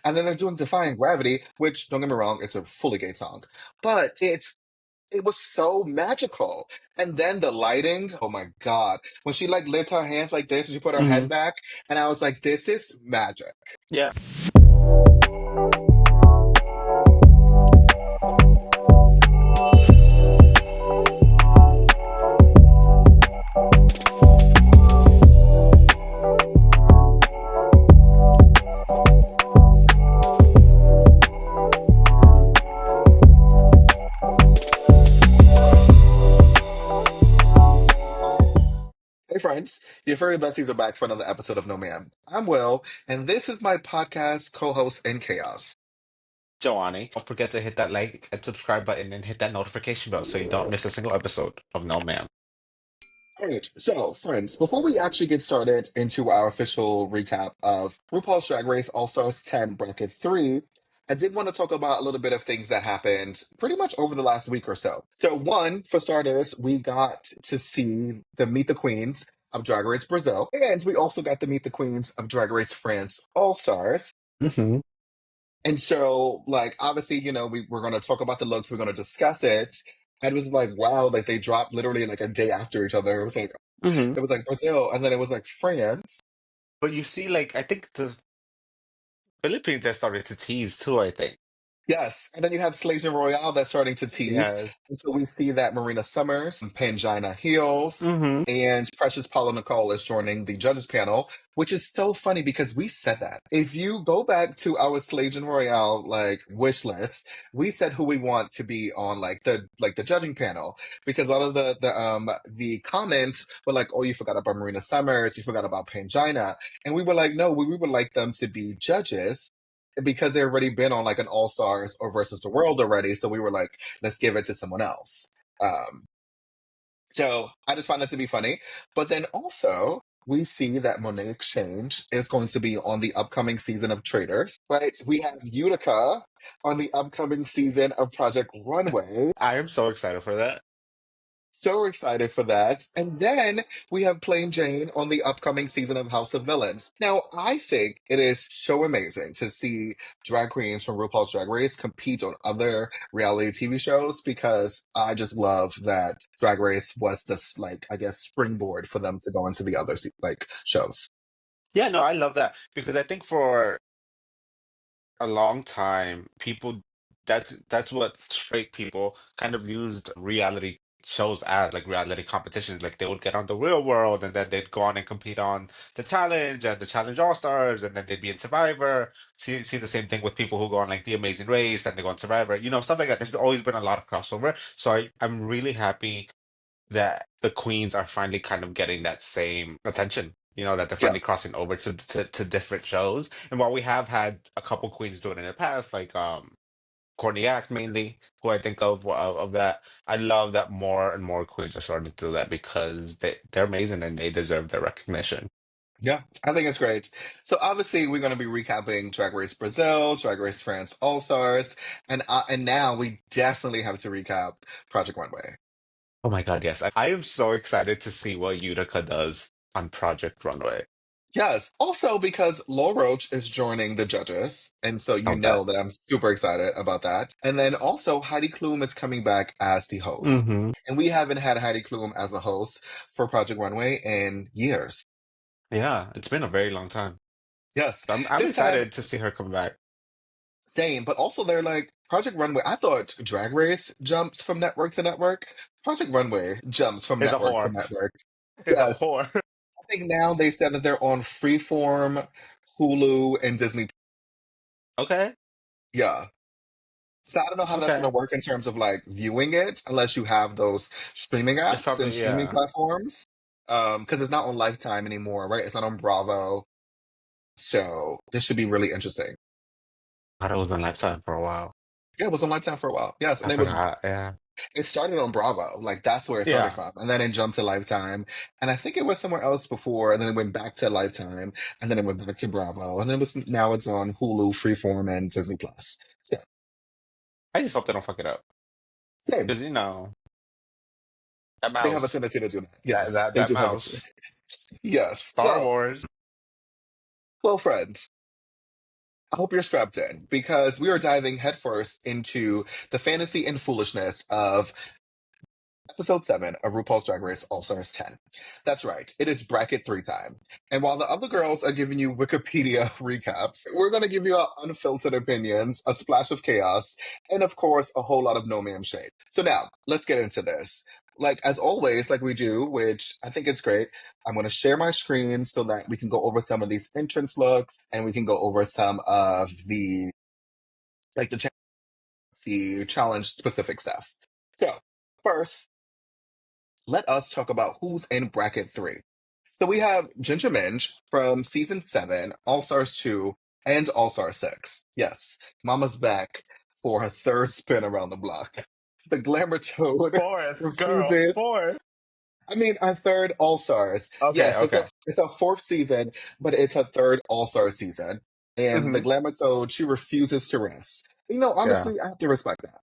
And then they're doing Defying Gravity, which, don't get me wrong, it's a fully gay song. But it was so magical. And then the lighting, oh my God. When she like lifted her hands like this, and she put her Hmm. head back, and I was like, this is magic. Yeah. Hey friends, your furry besties are back for another episode of No Ma'am. I'm Will, and this is my podcast co-host in chaos. Joanne, don't forget to hit that like and subscribe button and hit that notification bell so you don't miss a single episode of No Ma'am. All right, so friends, before we actually get started into our official recap of RuPaul's Drag Race All-Stars 10 Bracket 3, I did want to talk about a little bit of things that happened pretty much over the last week or so. So one, for starters, we got to see the Meet the Queens of Drag Race Brazil, and we also got to meet the Queens of Drag Race France All-Stars. Hmm. And so, like, obviously, we're going to talk about the looks, we're going to discuss it. And it was like, wow, like they dropped literally like a day after each other. Hmm. It was like Brazil, and then it was like France. But you see, like, I think the Philippines has started to tease too, I think. Yes, and then you have Slajon Royale that's starting to tease. Yes. And so we see that Marina Summers, Pangina Heels, Hmm. and Precious Paula Nicole is joining the judges panel, which is so funny because we said that. If you go back to our Slajon Royale like wish list, we said who we want to be on like the judging panel because a lot of the comments were like, oh, you forgot about Marina Summers, you forgot about Pangina, and we were like, no, we would like them to be judges because they've already been on like an All Stars or versus the world already. So we were like, let's give it to someone else. Um, so I just find that to be funny. But then also, we see that Monet Exchange is going to be on the upcoming season of Traders, right? We have Utica on the upcoming season of Project Runway. I am so excited for that. So excited for that. And then we have Plain Jane on the upcoming season of House of Villains. Now, I think it is so amazing to see drag queens from RuPaul's Drag Race compete on other reality TV shows because I just love that Drag Race was this, like, I guess, springboard for them to go into the other, like, shows. Yeah, no, I love that because I think for a long time, people that's what straight people kind of used reality shows as like reality competitions. Like they would get on the real world and then they'd go on and compete on the challenge and the challenge all stars and then they'd be in Survivor. See the same thing with people who go on like the Amazing Race and they go on Survivor, stuff like that. There's always been a lot of crossover. So I'm really happy that the queens are finally kind of getting that same attention. That they're Yeah. finally crossing over to different shows. And while we have had a couple queens do it in the past, like Courtney Act mainly, who I think of that, I love that more and more queens are starting to do that because they're amazing and they deserve their recognition. Yeah, I think it's great. So obviously we're going to be recapping Drag Race Brazil, Drag Race France All Stars, and now we definitely have to recap Project Runway. Oh my God, yes. I am so excited to see what Utica does on Project Runway. Yes. Also because Law Roach is joining the judges, and so you Love that. know that I'm super excited about that. And then also Heidi Klum is coming back as the host. Hmm. And we haven't had Heidi Klum as a host for Project Runway in years. Yeah, it's been a very long time. Yes. I'm This time, excited to see her come back. same, but also they're like Project Runway. I thought Drag Race jumps from network to network. Project Runway jumps from Is a network to whore. network. Is a Yes. whore. I think now they said that they're on Freeform, Hulu, and Disney. Okay. Yeah. So I don't know how that's going Okay. to work in terms of like viewing it, unless you have those streaming It's apps and probably, streaming yeah. platforms. Because it's not on Lifetime anymore, right? It's not on Bravo. So this should be really interesting. I thought it was on Lifetime for a while. Yeah, it was on Lifetime for a while. Yes, I and forgot. Yeah. it started on Bravo. Like that's where it started Yeah. from. And then it jumped to Lifetime. And I think it was somewhere else before, and then it went back to Lifetime, and then it went back to Bravo. And then now it's on Hulu, Freeform, and Disney Plus. So I just hope they don't fuck it up. same. Because, that They have a mouse, tendency to do that. that, Yes, that, they that do have a mouse, yes. Star Wars. Well, friends. I hope you're strapped in because we are diving headfirst into the fantasy and foolishness of Episode 7 of RuPaul's Drag Race All Stars 10. That's right, it is bracket 3 time. And while the other girls are giving you Wikipedia recaps, we're going to give you our unfiltered opinions, a splash of chaos, and of course, a whole lot of NOMAAM shade. So now, let's get into this. Like, as always, like we do, which I think it's great, I'm going to share my screen so that we can go over some of these entrance looks and we can go over some of like, the challenge specific stuff. So, first, let us talk about who's in bracket 3. So we have Ginger Minj from season 7, All Stars 2, and All Stars 6. Yes, Mama's back for her third spin around the block. The Glamour Toad Fourth, girl, refuses. fourth. I mean, our third All Stars. Okay, Yes, okay. it's a fourth season, but it's her third All Star season. And the Hmm. Glamour Toad, she refuses to rest. Yeah. Honestly, I have to respect that.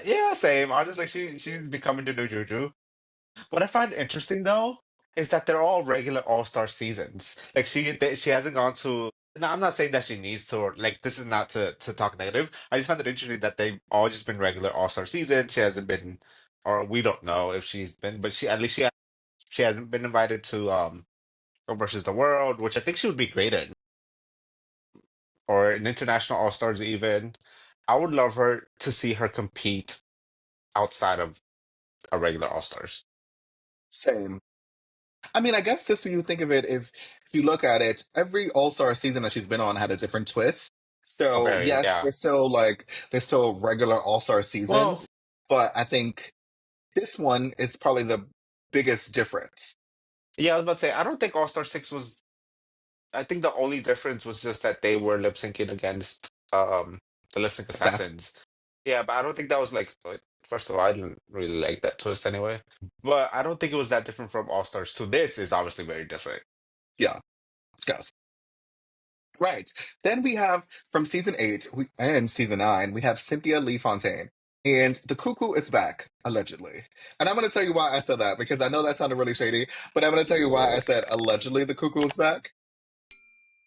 Yeah, same. Honestly, she's becoming the new Juju. What I find interesting though is that they're all regular All-Star seasons. Like she hasn't gone to. No, I'm not saying that she needs to. Or, like this is not to talk negative. I just find it interesting that they've all just been regular All-Star seasons. She hasn't been, or we don't know if she's been, but she at least she hasn't been invited to versus the world, which I think she would be great in, or an international All-Stars even. I would love her to see her compete outside of a regular All-Stars. Same. I mean, I guess just when you think of it, if you look at it, every All Star season that she's been on had a different twist. Oh, So very, yes, yeah. they're still regular All Star Well, seasons, but I think this one is probably the biggest difference. yeah, I was about to say, I don't think All Star 6 was. I think the only difference was just that they were lip syncing against the lip sync Assassin. assassins. Yeah, but I don't think that was like, first of all, I didn't really like that twist anyway. But I don't think it was that different from All Stars 2. This is obviously very different. Yeah, yes. Right. Then we have from season 8 and season 9, we have Cynthia Lee Fontaine. And the cuckoo is back, allegedly. And I'm going to tell you why I said that because I know that sounded really shady, but I'm going to tell you why I said allegedly the cuckoo is back.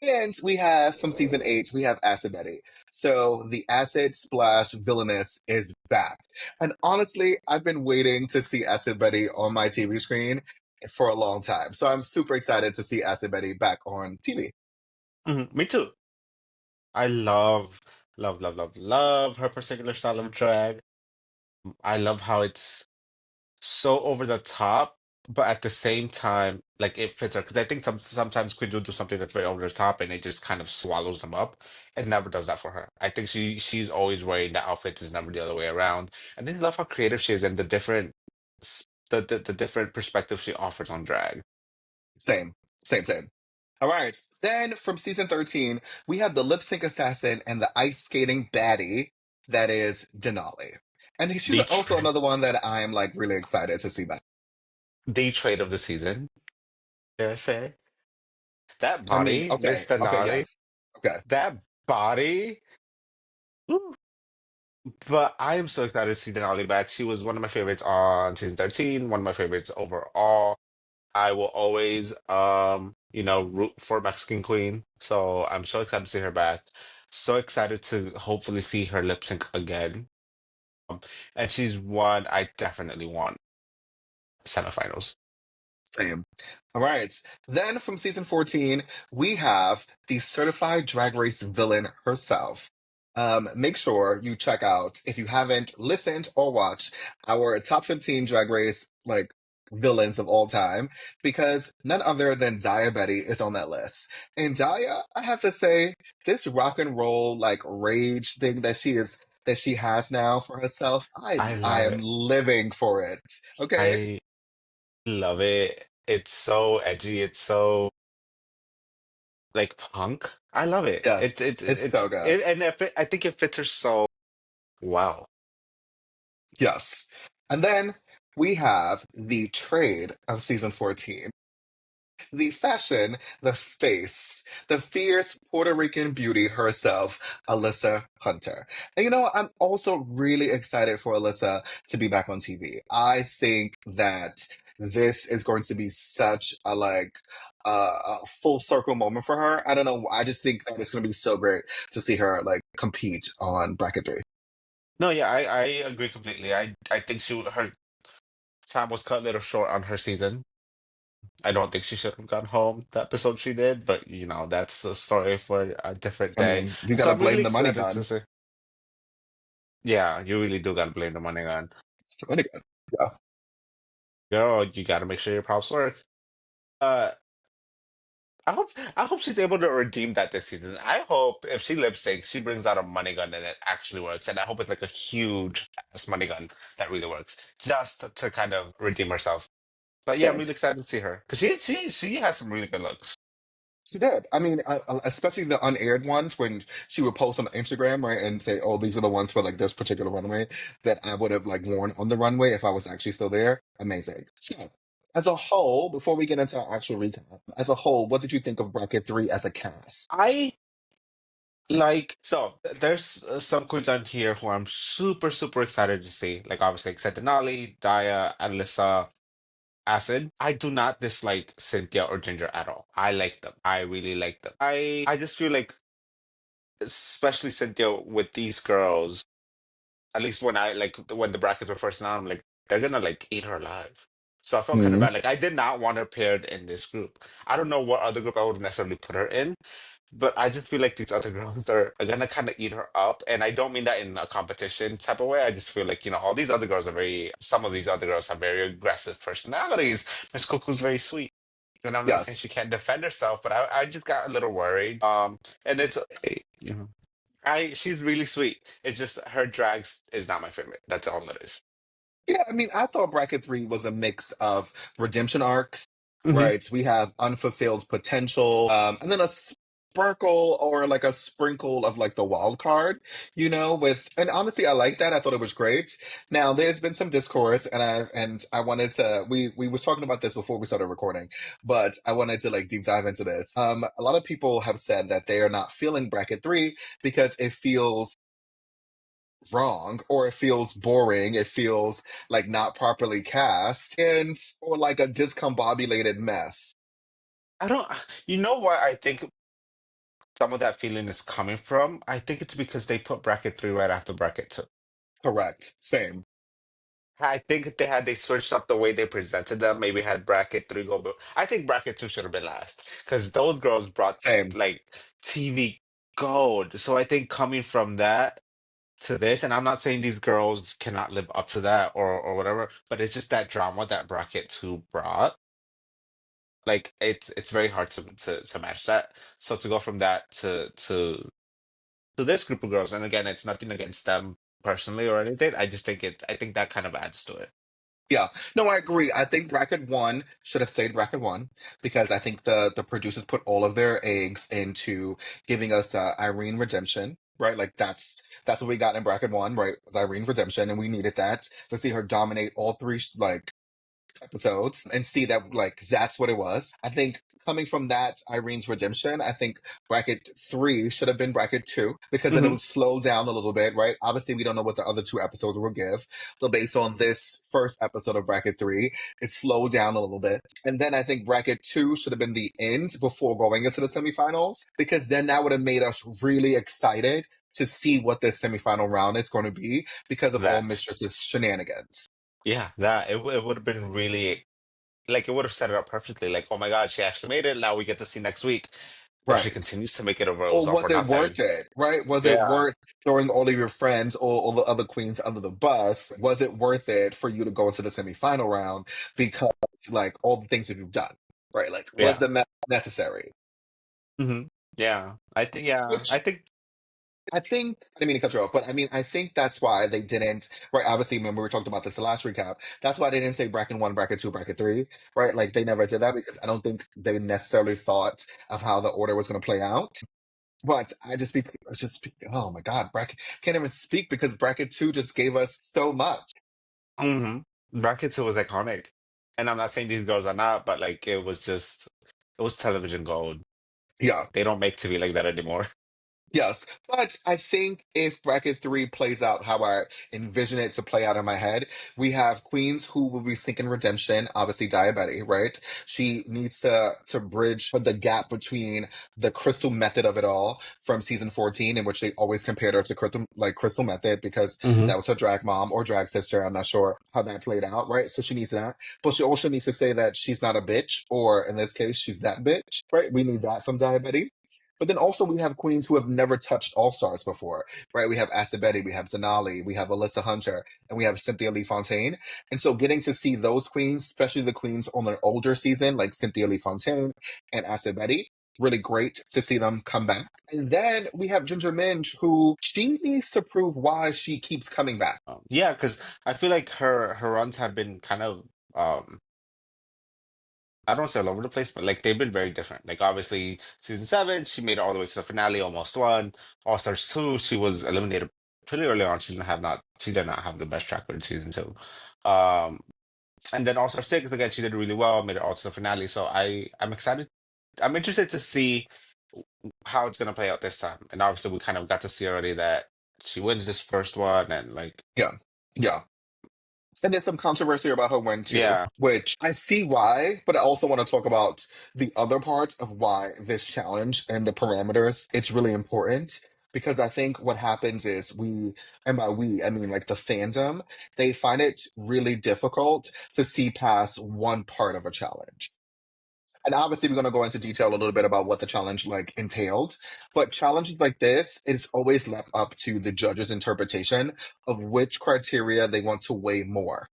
And we have from season 8, we have Acid Betty. So the Acid Splash villainess is back. And honestly, I've been waiting to see Acid Betty on my TV screen for a long time. So I'm super excited to see Acid Betty back on TV. Me too. I love her particular style of drag. I love how it's so over the top, but at the same time, like it fits her. Because I think sometimes queens will do something that's very over the top, and it just kind of swallows them up. It never does that for her. I think she's always wearing the outfits, is never the other way around. And then I love how creative she is and the the different perspectives she offers on drag. Same, same. All right. Then from season 13, we have the lip sync assassin and the ice skating baddie that is Denali. And she's The also trade another one that I am like really excited to see back. the trade of the season, dare I say. That I mean, body, okay, Miss okay, Denali, yes. Okay, that body. Woo. But I am so excited to see Denali back. She was one of my favorites on season 13, one of my favorites overall. I will always root for Mexican Queen. So I'm so excited to see her back. So excited to hopefully see her lip sync again. Um, and she's one I definitely want semifinals. same. All right. Then from season 14, we have the certified drag race villain herself. Make sure you check out, if you haven't listened or watched, our top 15 drag race like villains of all time, because none other than Daya Betty is on that list. And Daya, I have to say, this rock and roll like rage thing that she has now for herself, I I love am it. living for it. Okay? I love it. It's so edgy. It's so like punk. I love it. Yes. It's so good. And I think it fits her so well. Yes. And then we have the trade of season 14. The fashion, the face, the fierce Puerto Rican beauty herself, Alyssa Hunter. And I'm also really excited for Alyssa to be back on TV. I think that this is going to be such a full circle moment for her. I don't know. I just think that it's going to be so great to see her like compete on bracket 3. No, yeah, I agree completely. I think her time was cut a little short on her season. I don't think she should have gone home the episode she did, but that's a story for a different I day. mean, you got So to I'm really blame the money excited to gun. see. Yeah, you really do gotta blame the money gun. It's the money gun. Yeah. Girl, you gotta make sure your props work. Uh I hope she's able to redeem that this season. I hope if she lip syncs, she brings out a money gun and it actually works. And I hope it's like a huge ass money gun that really works. Just to kind of redeem herself. But yeah, I'm Same. really excited to see her. Because she has some really good looks. She did. I mean, especially the unaired ones when she would post on Instagram, right, and say, "Oh, these are the ones for like this particular runway that I would have like worn on the runway if I was actually still there." Amazing. So, as a whole, before we get into our actual recap, as a whole, what did you think of bracket 3 as a cast? I there's some queens on here who I'm super, super excited to see. Like obviously like Denali, Daya, Alyssa, Acid. I do not dislike Cynthia or Ginger at all. I like them. I really like them. I just feel like, especially Cynthia with these girls, at least when when the brackets were first announced, I'm like, they're gonna like eat her alive. So I felt kind of Hmm. bad. Like I did not want her paired in this group. I don't know what other group I would necessarily put her in, but I just feel like these other girls are gonna kind of eat her up. And I don't mean that in a competition type of way. I just feel like, all these other girls some of these other girls have very aggressive personalities. Miss Cuckoo's very sweet. And I'm not saying Yes. she can't defend herself, but I just got a little worried. And it's okay, she's really sweet. It's just her drags is not my favorite. That's all it is. Yeah, I mean, I thought bracket 3 was a mix of redemption arcs, Hmm. right? We have unfulfilled potential, and then a sparkle or like a sprinkle of like the wild card, and honestly, I like that. I thought it was great. Now, there's been some discourse, and I wanted to, we was talking about this before we started recording, but I wanted to like deep dive into this. A lot of people have said that they are not feeling bracket 3 because it feels wrong or it feels boring, it feels like not properly cast and or like a discombobulated mess. I don't, you know what I think some of that feeling is coming from? I think it's because they put bracket three right after bracket two. Correct. Same. I think if they switched up the way they presented them, maybe had bracket three go. I think bracket two should have been last because those girls brought Same. like TV gold. So I think coming from that to this, and I'm not saying these girls cannot live up to that or whatever, but it's just that drama that bracket two brought. Like it's very hard to match that. So to go from that to this group of girls, and again, it's nothing against them personally or anything. I think that kind of adds to it. Yeah. No, I agree. I think bracket 1 should have stayed bracket 1 because I think the producers put all of their eggs into giving us Irene redemption. Right, like that's what we got in bracket 1, right? Was Irene redemption, and we needed that to see her dominate all three like episodes and see that like that's what it was. I think coming from that Irene's redemption, I think bracket 3 should have been bracket 2 because then it Hmm. would slow down a little bit, right? Obviously, we don't know what the other two episodes will give. So based on this first episode of bracket 3, it slowed down a little bit. And then I think bracket 2 should have been the end before going into the semifinals because then that would have made us really excited to see what this semifinal round is going to be because of all That Mistress's shenanigans. yeah, that it would have been really like it would have set it up perfectly. Like, oh my God, she actually made it. Now we get to see next week if she Right. continues to make it over Or or was it nothing. worth it, right? Was it Yeah, worth throwing all of your friends or all the other queens under the bus? Was it worth it for you to go into the semifinal round because, like, all the things that you've done, right? Like, was yeah. the necessary? Hmm. Yeah, I Which think. I think, I didn't mean to cut you off, but I mean, I think that's why they didn't, right? Obviously, remember we talked about this the last recap. That's why they didn't say bracket 1, bracket 2, bracket 3, right? Like, they never did that because I don't think they necessarily thought of how the order was going to play out. But I just speak, oh my God, bracket, can't even speak because bracket 2 just gave us so much. Hmm. Bracket two was iconic, and I'm not saying these girls are not, but like it was just. it was television gold. Yeah. They don't make TV like that anymore. Yes, but I think if bracket three plays out how I envision it to play out in my head, we have queens who will be seeking redemption. Obviously, Daya Betty, right? She needs to bridge the gap between the Crystal Method of it all from season 14, in which they always compared her to Crystal Method because Hmm. that was her drag mom or drag sister. I'm not sure how that played out, right? So she needs that, but she also needs to say that she's not a bitch, or in this case, she's that bitch, right? We need that from Daya Betty. But then also we have queens who have never touched All Stars before, right? We have Acid Betty, we have Denali, we have Alyssa Hunter, and we have Cynthia Lee Fontaine. And so getting to see those queens, especially the queens on an older season, like Cynthia Lee Fontaine and Acid Betty, really great to see them come back. And then we have Ginger Minj, who she needs to prove why she keeps coming back. Yeah, because I feel like her runs have been kind of um I don't say all over the place, but like they've been very different. Like obviously season 7, she made it all the way to the finale, almost won. All Stars 2, she was eliminated pretty early on. She did not have the best track record season 2. Um and then All Star 6, again, she did really well, made it all to the finale. So I'm excited. I'm interested to see how it's gonna play out this time. And obviously we kind of got to see already that she wins this first one and like Yeah. Yeah. And there's some controversy about her win too, yeah. which I see why, but I also want to talk about the other part of why this challenge and the parameters, it's really important. Because I think what happens is and by we, I mean like the fandom, they find it really difficult to see past one part of a challenge. And obviously, we're going to go into detail a little bit about what the challenge like entailed. But challenges like this, it's always left up to the judge's interpretation of which criteria they want to weigh more.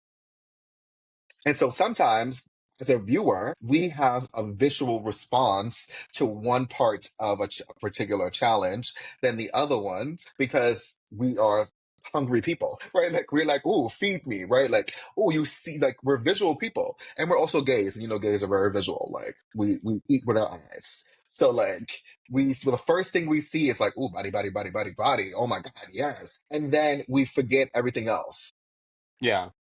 And so sometimes, as a viewer, we have a visual response to one part of a particular challenge than the other ones because we are hungry people, right? Like we're like, oh, feed me, right? Like, oh, you see, like we're visual people, and we're also gays, and gays are very visual. Like we eat with our eyes. So like the first thing we see is like, oh, body, body, body, body, body. Oh my God, yes. And then we forget everything else, Yeah.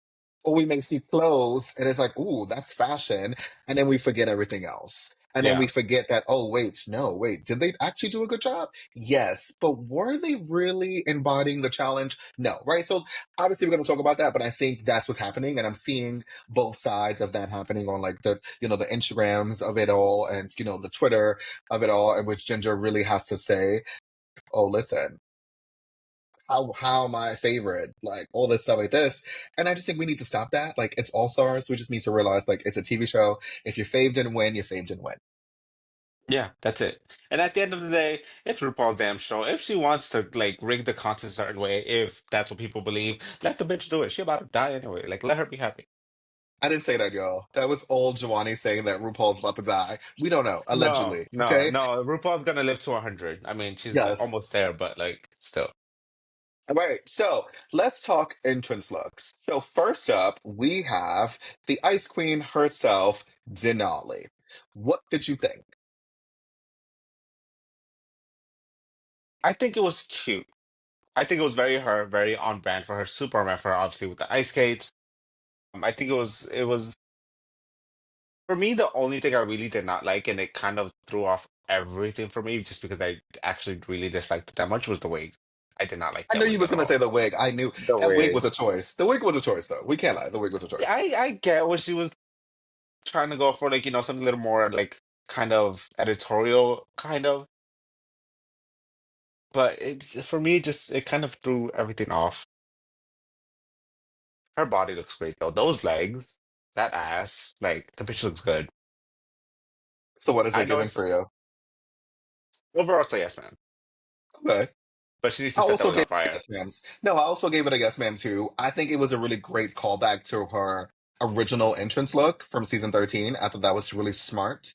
or we may see clothes and it's like, ooh, that's fashion. And then we forget everything else. And then we Yeah. forget that, oh, wait, no, wait, did they actually do a good job? Yes. But were they really embodying the challenge? No, right? So obviously we're going to talk about that, but I think that's what's happening. And I'm seeing both sides of that happening on like the Instagrams of it all and, the Twitter of it all, in which Ginger really has to say, oh, listen, how am I a favorite? Like all this stuff like this. And I just think we need to stop that. Like it's all stars. We just need to realize like it's a TV show. If your fave didn't win, your fave didn't win. Yeah, that's it. And at the end of the day, it's RuPaul's damn show. If she wants to like rig the content a certain way, if that's what people believe, let the bitch do it. She about to die anyway. Like let her be happy. I didn't say that, y'all. That was old Giovanni saying that RuPaul's about to die. We don't know. No, Allegedly. no, Okay? no. RuPaul's gonna live to 100. I mean, she's Yes. almost there, but like still. All right. So let's talk entrance looks. So first up, we have the Ice Queen herself, Denali. What did you think? I think it was cute. I think it was very her, very on brand for her, super on brand for her, obviously with the ice skates. I think it was for me the only thing I really did not like, and it kind of threw off everything for me, just because I actually really disliked it that much was the wig. I did not like I knew that you wig was at gonna all. say the wig. I knew The that wig was wig. a choice. The wig was a choice, though. We can't lie. The wig was a Yeah, choice. I get what she was trying to go for, like, something a little more like kind of editorial, kind of. But it for me, just it kind of threw everything off. Her body looks great though. Those legs, that ass, like the bitch looks good. So what is I it know giving it's for you? overall, it's a yes, man. Okay. But she needs I to set also those gave on it a fire. yes, ma'am. No, I also gave it a yes, ma'am, too. I think it was a really great callback to her original entrance look from season 13. I thought that was really smart.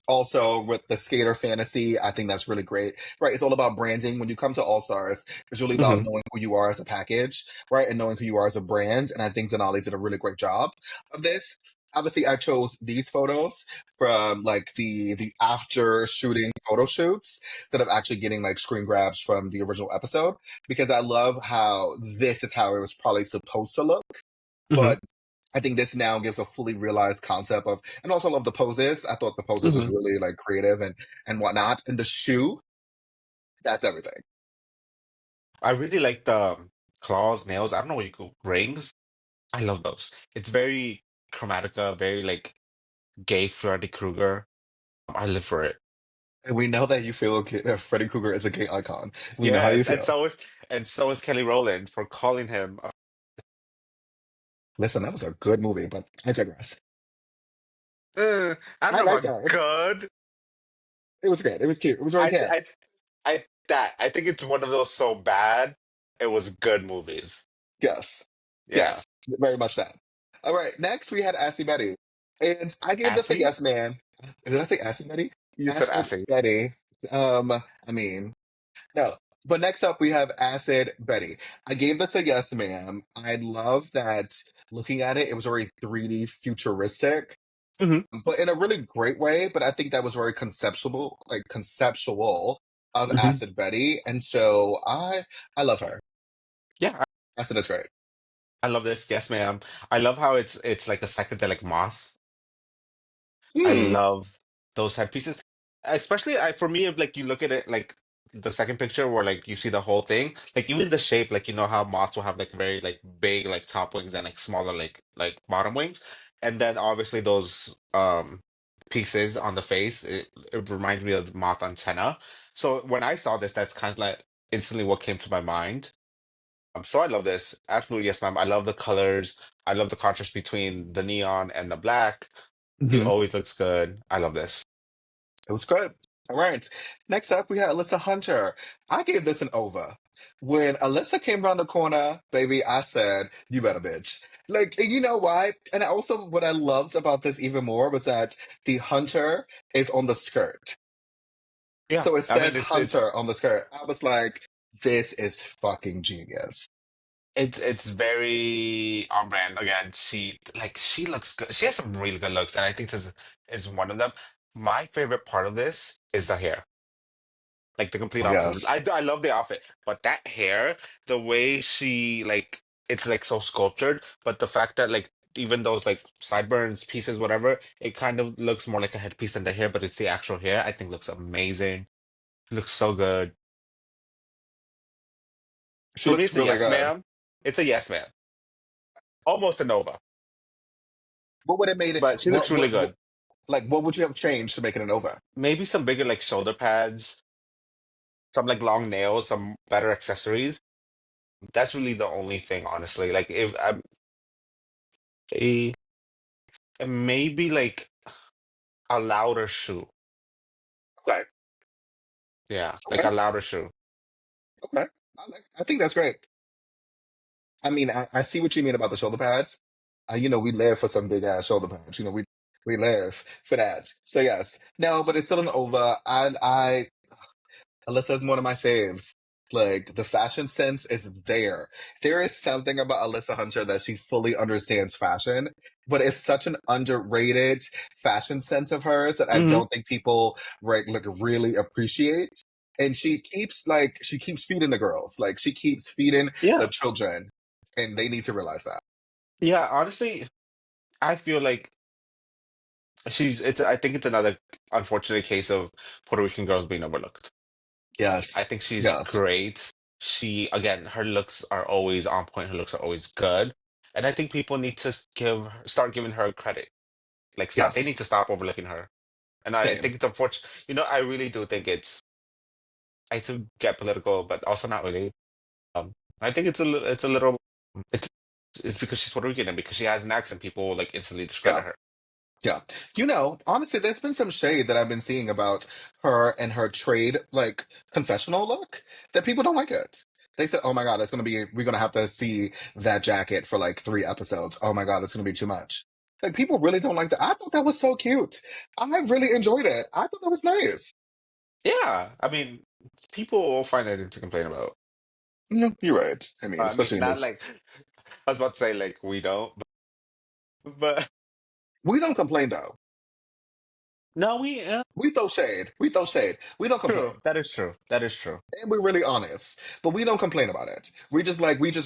Also, with the skater fantasy, I think that's really great. Right? It's all about branding. When you come to All Stars, it's really about Hmm. knowing who you are as a package, right? And knowing who you are as a brand. And I think Denali did a really great job of this. Obviously, I chose these photos from like the after shooting photo shoots instead of actually getting like screen grabs from the original episode because I love how this is how it was probably supposed to look. Hmm. But I think this now gives a fully realized concept of, and also love the poses. I thought the poses was Hmm. really like creative and whatnot. And the shoe, that's everything. I really like the claws, nails. I don't know what you call rings. I love those. It's very chromatica, very like gay Freddy Krueger. I live for it. And we know that you feel okay, that Freddy Krueger is a gay icon. We know how you Yes, feel. and so is Kelly Rowland for calling him. Listen, that was a good movie, but I digress. I don't I know liked about it. good. It was good. It was cute. It was very I cute. I I think it's one of those so bad it was good movies. Yes. Yeah, Yes. Very much that. All right. Next, we had Assy Betty. And I gave this a Assy. yes, man. Did I say Assy Betty? You said Acid Assy. Betty. I mean, no. But next up, we have Acid Betty. I gave this a yes, ma'am. I love that looking at it, it was very 3D futuristic, Hmm. but in a really great way. But I think that was very conceptual of Hmm. Acid Betty. And so I love her. Yeah, Acid is great. I love this. Yes, ma'am. I love how it's like a psychedelic moth. I Hmm. love those headpieces, especially for me. If like you look at it like the second picture where like you see the whole thing, like even the shape, like you know how moths will have like very like big like top wings and like smaller like bottom wings, and then obviously those pieces on the face, it reminds me of the moth antenna. So when I saw this, that's kind of like instantly what came to my mind. So I love this. Absolutely, yes, ma'am. I love the colors. I love the contrast between the neon and the black. It Hmm. always looks good. I love this. It was good. All right. Next up, we had Alyssa Hunter. I gave this an over. When Alyssa came around the corner, baby, I said, "You better, bitch." Like, and you know why? And also, what I loved about this even more was that the hunter is on the skirt. Yeah, So it I mean says hunter on the skirt. I was like, this is fucking genius. it's very on brand. Again, she looks good. She has some really good looks, and I think this is one of them. My favorite part of this is the hair. Like the complete Oh, opposite. yes. I love the outfit, but that hair, the way she like it's like so sculptured, but the fact that like even those like sideburns pieces, whatever, it kind of looks more like a headpiece than the hair, but it's the actual hair. I think looks amazing. It looks so good. She For me, looks it's a really yes, good. ma'am. It's a yes, ma'am. Almost a Nova, What would it made it? but she looks really good. Like, what would you have changed to make it an over? Maybe some bigger like shoulder pads, some like long nails, some better accessories. That's really the only thing, honestly. Like if a maybe like a louder shoe. Okay. Yeah, like a Okay. louder shoe. Okay. I think that's great. I mean, I see what you mean about the shoulder pads. We live for some big ass shoulder pads. We live for that. So yes, no, but it's still an over. Alyssa's one of my faves. Like the fashion sense is there. There is something about Alyssa Hunter that she fully understands fashion, but it's such an underrated fashion sense of hers that I Hmm. don't think people like really appreciate. And she keeps feeding the girls. Like she keeps feeding the Yeah. children, and they need to realize that. Yeah, honestly, I feel like I think it's another unfortunate case of Puerto Rican girls being overlooked. Yes. I think she's Yes. great. Again, her looks are always on point. Her looks are always good. And I think people need to start giving her credit. Like they Yes. need to stop overlooking her. And I Same. think it's unfortunate. I really do think I hate to get political, but also not really. I think it's a little, it's, it's because she's Puerto Rican and because she has an accent, people like instantly Yeah. discredit her. Yeah. Honestly, there's been some shade that I've been seeing about her and her trade, like, confessional look that people don't like it. They said, oh my God, we're going to have to see that jacket for like 3 episodes. Oh my God, it's going to be too much. Like, people really don't like that. I thought that was so cute. I really enjoyed it. I thought that was nice. Yeah, I mean, people will find anything to complain about. No, you're right. I mean, I mean, especially in not this. like I was about to say like we don't, but We don't complain though. No, we We throw shade. We throw shade. We don't complain. true. That is true. That is true. And we're really honest, but we don't complain about it. We just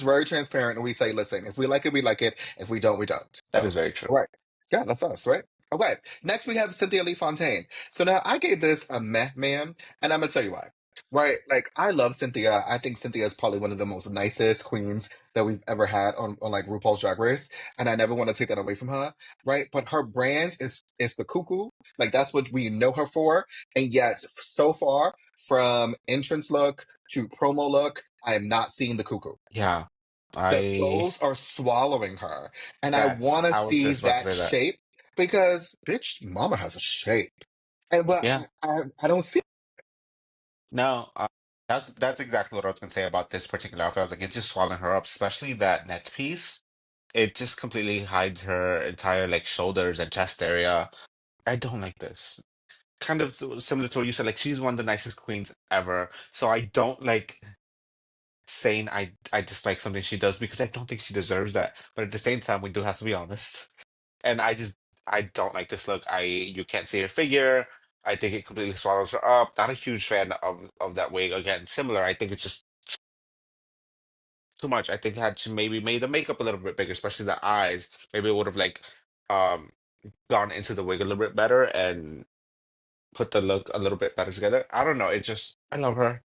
very transparent and we say, listen, if we like it, we like it. If we don't, we don't. That So, is very true. all right. Yeah, that's us, right? Okay. Next, we have Cynthia Lee Fontaine. So now I gave this a meh, man, and I'm gonna tell you why. Right, like I love Cynthia. I think Cynthia is probably one of the most nicest queens that we've ever had on like RuPaul's Drag Race, and I never want to take that away from her. Right, but her brand is the cuckoo. Like that's what we know her for, and yet so far from entrance look to promo look, I am not seeing the cuckoo. Yeah. The I clothes are swallowing her, and I that's want to I was see just about to that say that. shape because bitch, Mama has a shape, and but Yeah. I don't see. No, that's exactly what I was gonna say about this particular outfit. I was like, it's just swallowing her up, especially that neck piece. It just completely hides her entire like shoulders and chest area. I don't like this. Kind of similar to what you said, like she's one of the nicest queens ever. So I don't like saying I dislike something she does because I don't think she deserves that. But at the same time, we do have to be honest. And I don't like this look. I You can't see her figure. I think it completely swallows her up. Not a huge fan of that wig. Again, similar. I think it's just too much. I think had she maybe made the makeup a little bit bigger, especially the eyes, maybe it would have like um gone into the wig a little bit better and put the look a little bit better together. I don't know. It just I love her.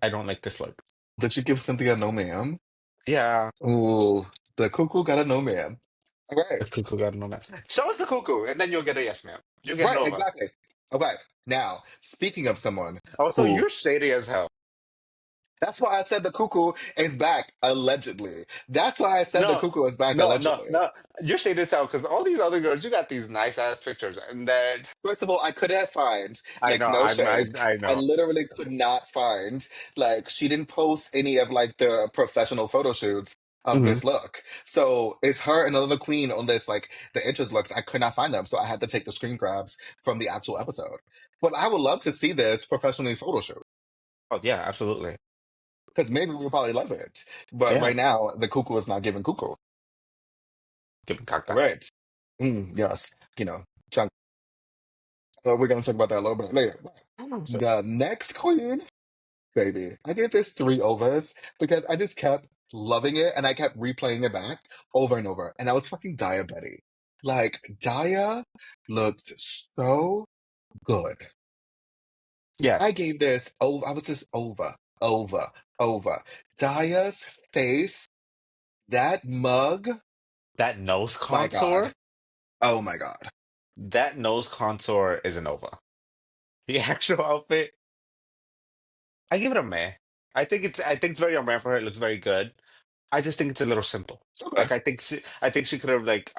I don't like this look. Did you give Cynthia no ma'am? Yeah, Ooh, the cuckoo got a no ma'am. All the right. cuckoo got a no man. Show us the cuckoo, and then you'll get a yes, ma'am. You get Right, Nova. exactly. Okay. Now, speaking of someone Also, who you're shady as hell. that's why I said the cuckoo is back, allegedly. That's why I said the No, cuckoo is back, no, no, allegedly. no. You're shady as hell because all these other girls, you got these nice ass pictures, and then First of all, I couldn't find, I like, know, no shade. I I know. literally could not find, like, she didn't post any of, like, the professional photo shoots of Hmm. this look. So it's her and another queen on this, like, the interest looks. I could not find them. So I had to take the screen grabs from the actual episode. But I would love to see this professionally photo shoot Oh yeah, absolutely. because maybe we'll probably love it. But Yeah, right now, the cuckoo is not giving cuckoo. giving All caca. right. Yes. You know, Chunk. We're going to talk about that a little bit later. Sure. The next queen, baby. I gave this three overs because I just kept loving it and I kept replaying it back over and over. And I was fucking Daya Betty. Like, Daya looked so good. Yes, I gave this over. I was just over, over. Daya's face, that mug, that nose my God. contour, Oh my God. that nose contour is a Nova. The actual outfit, I give it a meh. I think it's very on brand for her. It looks very good. I just think it's a little simple. Okay. Like I think she could have like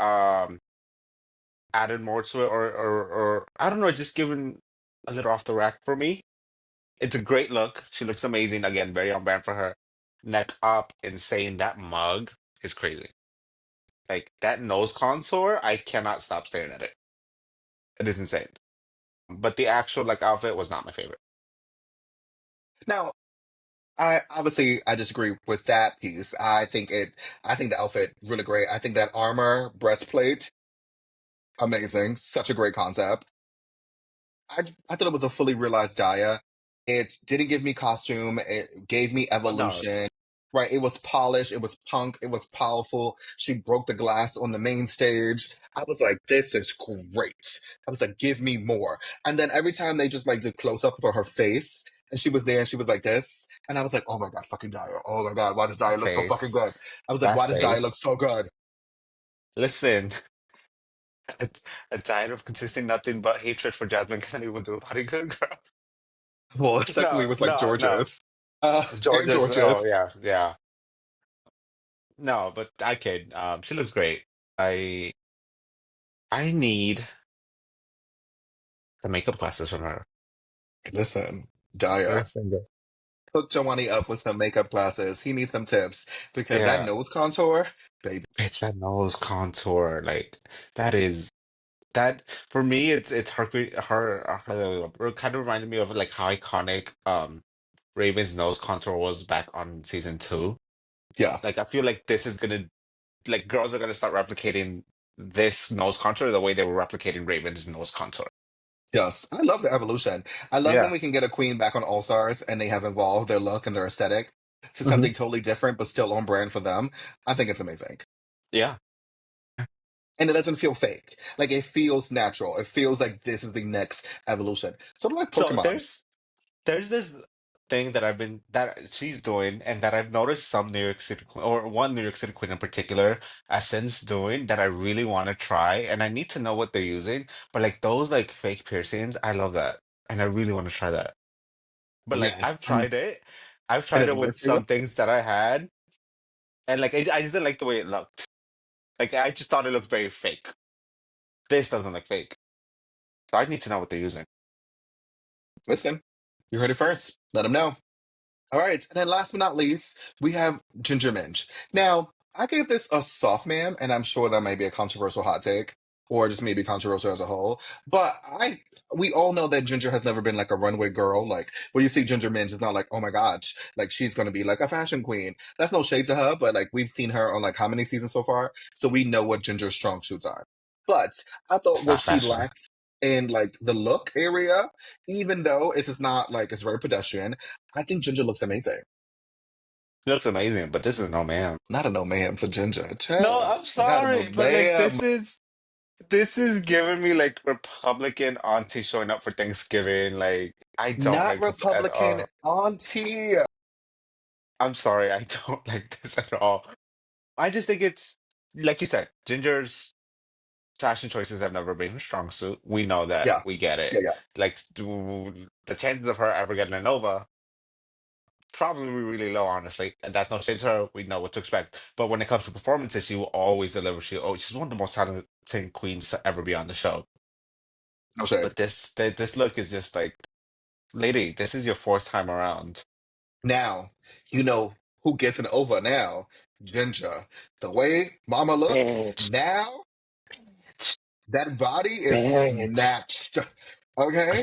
added more to it or I don't know, just given a little off the rack for me. It's a great look. She looks amazing. Again, very on brand for her. Neck up, insane. That mug is crazy. Like that nose contour, I cannot stop staring at it. It is insane. But the actual like outfit was not my favorite. Now, I obviously I disagree with that piece. I think the outfit really great. I think that armor breastplate amazing. Such a great concept. I thought it was a fully realized Daya. It didn't give me costume. It gave me Oh no, evolution. Right. It was polished. It was punk. It was powerful. She broke the glass on the main stage. I was like, this is great. I was like, give me more. And then every time they just like did close up for her face and she was there and she was like this. And I was like, oh my God, fucking Daya. Oh my God, why does that Daya look so fucking face. good? I was like, That why does Daya look face. so good? Listen, a, a diet of consisting nothing but hatred for Jasmine can't even do a body good girl. Well, technically it No, was like no, no. George's. And George's, oh George's. yeah, yeah. No, but I kid. She looks great. I I need the makeup classes from her. Listen, Daya. Listen, girl. Hook Giovanni up with some makeup classes. He needs some tips because that Yeah, nose contour, baby. bitch, that nose contour, like that is that for me. It's her kind of reminded me of like how iconic Raven's nose contour was back on season two. Yeah. Like I feel like this is gonna like girls are gonna start replicating this nose contour the way they were replicating Raven's nose contour. Yes, I love the evolution. I love when Yeah. we can get a queen back on All Stars and they have evolved their look and their aesthetic to Hmm. something totally different, but still on brand for them. I think it's amazing. Yeah. And it doesn't feel fake. Like it feels natural. It feels like this is the next evolution. Sort of like So Pokemon. there's this thing that I've been that she's doing and that I've noticed some New York City or one New York City queen in particular since doing that I really want to try and I need to know what they're using. But like those like fake piercings, I love that. And I really want to try that. But like Yes. I've tried it. I've And tried it's it with worth it. some things that I had and like I just didn't like the way it looked. Like I just thought it looked very fake. This doesn't look fake. So I need to know what they're using. Listen, you heard it first. Let them know. All right. And then last but not least, we have Ginger Minj. Now, I gave this a soft ma'am, and I'm sure that might be a controversial hot take, or just maybe controversial as a whole. But we all know that Ginger has never been like a runway girl. Like when you see Ginger Minj, it's not like, oh my gosh, like she's gonna be like a fashion queen. That's no shade to her, but like we've seen her on like how many seasons so far, so we know what Ginger's strong suits are. But I thought It's what not she fashion. lacked in like the look area, even though it's just not like it's very pedestrian, I think Ginger looks amazing. It looks amazing, but this is no man. Not a no ma'am for Ginger. No, Chill. I'm Not a no sorry, but like ma'am. this is giving me like Republican auntie showing up for Thanksgiving. Like I don't Not like this at Republican all. auntie. I'm sorry, I don't like this at all. I just think it's like you said, Ginger's fashion choices have never been her strong suit. We know that. Yeah. We get Yeah, it. yeah. Like the chances of her ever getting a Nova probably really low, honestly. And that's no shade to her. We know what to expect. But when it comes to performances, she will always deliver. She's one of the most talented queens to ever be on the show. No shade. But this look is just like, lady, this is your fourth time around. Now, you know who gets an over now? Ginger. The way Mama looks Bitch, now, that body is bitch, snatched. Okay?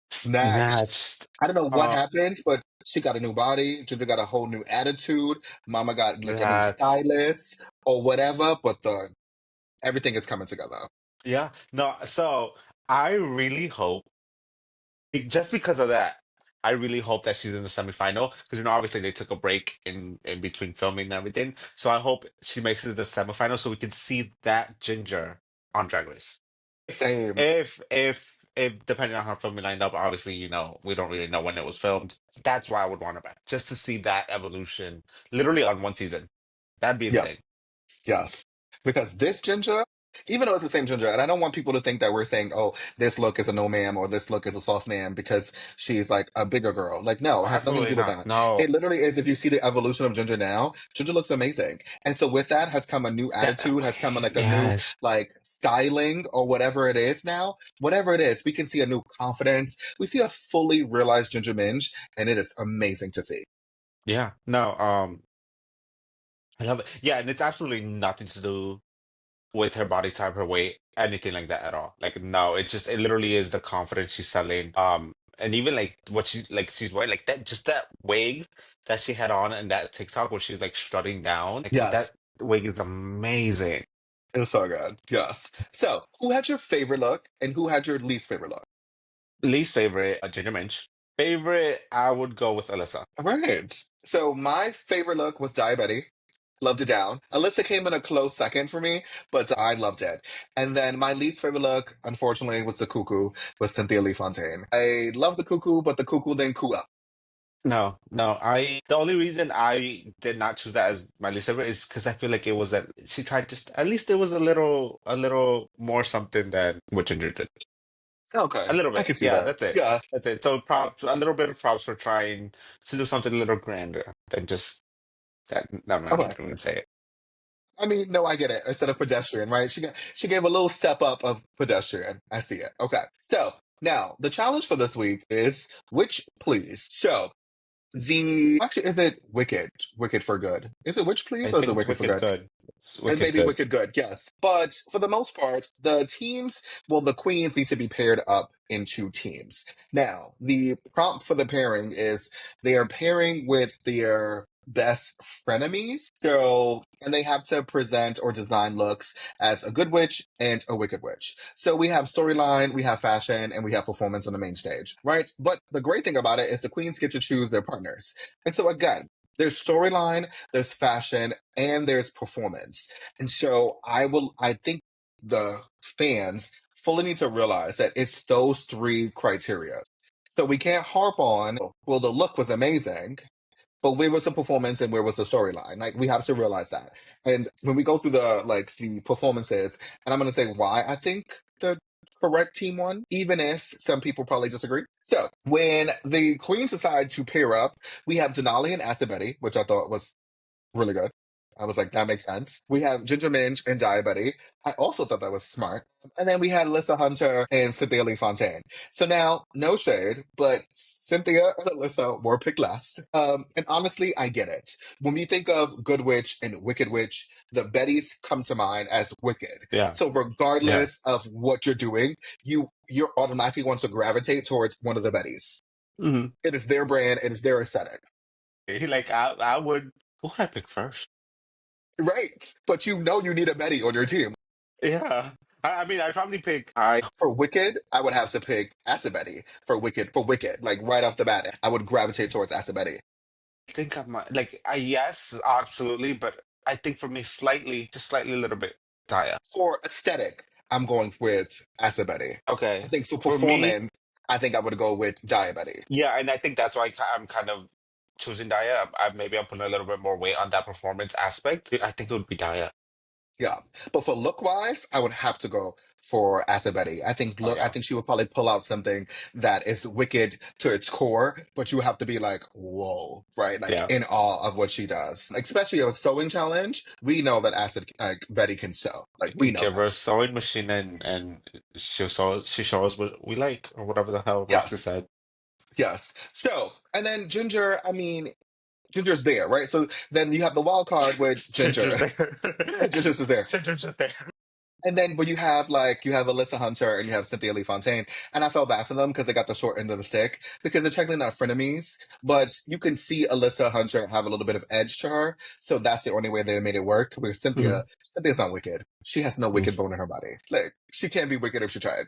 Snatched. snatched. I don't know what Uh, happened, but she got a new body. Ginger got a whole new attitude. Mama got like a new that, stylist or whatever, but the everything is coming together. yeah, no. So I really hope, just because of that, I really hope that she's in the semifinal because obviously they took a break in between filming and everything. So I hope she makes it to the semifinal so we can see that Ginger on Drag Race. Same. If depending on how filming lined up, obviously, we don't really know when it was filmed. That's why I would want her back, just to see that evolution, literally on one season. That'd be Yeah. insane. Yes. Because this ginger, even though it's the same ginger, and I don't want people to think that we're saying, oh, this look is a no ma'am or this look is a soft ma'am because she's like a bigger girl. Like, no, it has nothing to Absolutely do with not. that. No. It literally is if you see the evolution of Ginger now, Ginger looks amazing. And so with that has come a new That attitude, has come okay. like a new Yes. like styling or whatever it is now. Whatever it is, we can see a new confidence. We see a fully realized Ginger Minj, and it is amazing to see. Yeah. No. I love it. Yeah, and it's absolutely nothing to do with her body type, her weight, anything like that at all. Like, no, it literally is the confidence she's selling. And even like what she's wearing, like that, just that wig that she had on and that TikTok where she's like strutting down, like Yes. that wig is amazing. It's so good. Yes. So, who had your favorite look and who had your least favorite look? Least favorite, Ginger Minch. Favorite, I would go with Alyssa. All right. So my favorite look was Daya Betty. Loved it down. Alyssa came in a close second for me, but I loved it. And then my least favorite look, unfortunately, was the cuckoo with Cynthia Lee Fontaine. I love the cuckoo, but the cuckoo didn't coo up. No, no. The only reason I did not choose that as my least favorite is because I feel like it was that she tried just at least it was a little more something than what Ginger did. A Okay, little I bit. can see Yeah, that. that's it. Yeah. That's it. So props, a little bit of props for trying to do something a little grander than just that. No, no, I'm Okay. not even gonna say it. I mean, no, I get it. Instead of pedestrian, right? She gave a little step up of pedestrian. I see it. Okay. So now the challenge for this week is which please. So the actually is it Wicked? Wicked for Good. Is it Witch I Please or is think it it's Wicked for wicked Good? good. It's And wicked maybe good. Wicked Good, yes. But for the most part, the teams, well, the queens need to be paired up into teams. Now, the prompt for the pairing is they are pairing with their best frenemies. So, and they have to present or design looks as a good witch and a wicked witch. So we have storyline, we have fashion, and we have performance on the main stage, right? But the great thing about it is the queens get to choose their partners. And so again, there's storyline, there's fashion, and there's performance. And so I think the fans fully need to realize that it's those three criteria. So we can't harp on, well, the look was amazing, but where was the performance and where was the storyline? Like we have to realize that. And when we go through the performances, and I'm gonna say why I think the correct team won, even if some people probably disagree. So when the queens decide to pair up, we have Denali and Acid Betty, which I thought was really good. I was like, that makes sense. We have Ginger Minj and Daya Betty. I also thought that was smart. And then we had Alyssa Hunter and Cynthia Lee Fontaine. So now, no shade, but Cynthia and Alyssa were picked last. And honestly, I get it. When we think of Good Witch and Wicked Witch, the Bettys come to mind as wicked. Yeah. So Yeah. regardless of what you're doing, you're automatically want to gravitate towards one of the Bettys. Hmm. It is their brand, it is their aesthetic. Like I would. Who would I pick first? Right. But you need a Betty on your team. Yeah. I mean, I'd probably pick. For Wicked, I would have to pick Acid Betty for Wicked. Like right off the bat, I would gravitate towards Acid Betty. I think I might like. Yes, absolutely. But I think for me, slightly, just slightly, a little bit. Taya. For aesthetic, I'm going with Acid Betty. I Okay. think for For me, performance, I think I would go with Dia Betty. yeah, and I think that's why I'm kind of choosing Daya. Maybe I'm putting a little bit more weight on that performance aspect. I think it would be Daya. Yeah. But for look wise, I would have to go for Acid Betty. Oh I yeah, think she would probably pull out something that is wicked to its core, but you have to be like, whoa, right? Like yeah. in awe of what she does. Especially a sewing challenge. We know that Betty can sew. Like we know Give that. her a sewing machine and she shows what we like or whatever the hell Roxy Yes. said. Yes. So and then Ginger, I mean, Ginger's there, right? So then you have the wild card with Ginger's Ginger. there. Ginger's is there. Ginger's just there. And then when you have Alyssa Hunter and you have Cynthia Lee Fontaine, and I felt bad for them because they got the short end of the stick because they're technically not frenemies, but you can see Alyssa Hunter have a little bit of edge to her, so that's the only way they made it work. Because Mhm. Cynthia's not wicked. She has no wicked bone in her body. Like she can't be wicked if she tried.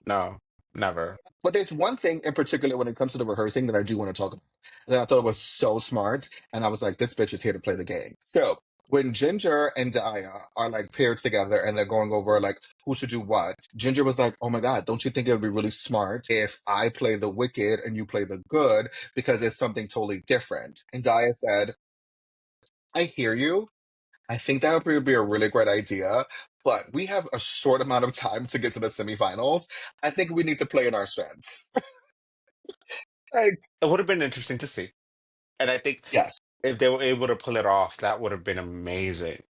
No, never. But there's one thing in particular when it comes to the rehearsing that I do want to talk about. That I thought was so smart. And I was like, this bitch is here to play the game. So when Ginger and Daya are like paired together and they're going over like who should do what, Ginger was like, oh my God, don't you think it would be really smart if I play the wicked and you play the good because it's something totally different? And Daya said, I hear you. I think that would be a really great idea. But we have a short amount of time to get to the semifinals. I think we need to play in our strengths. Like, It would have been interesting to see. And I think yes. if they were able to pull it off, that would have been amazing.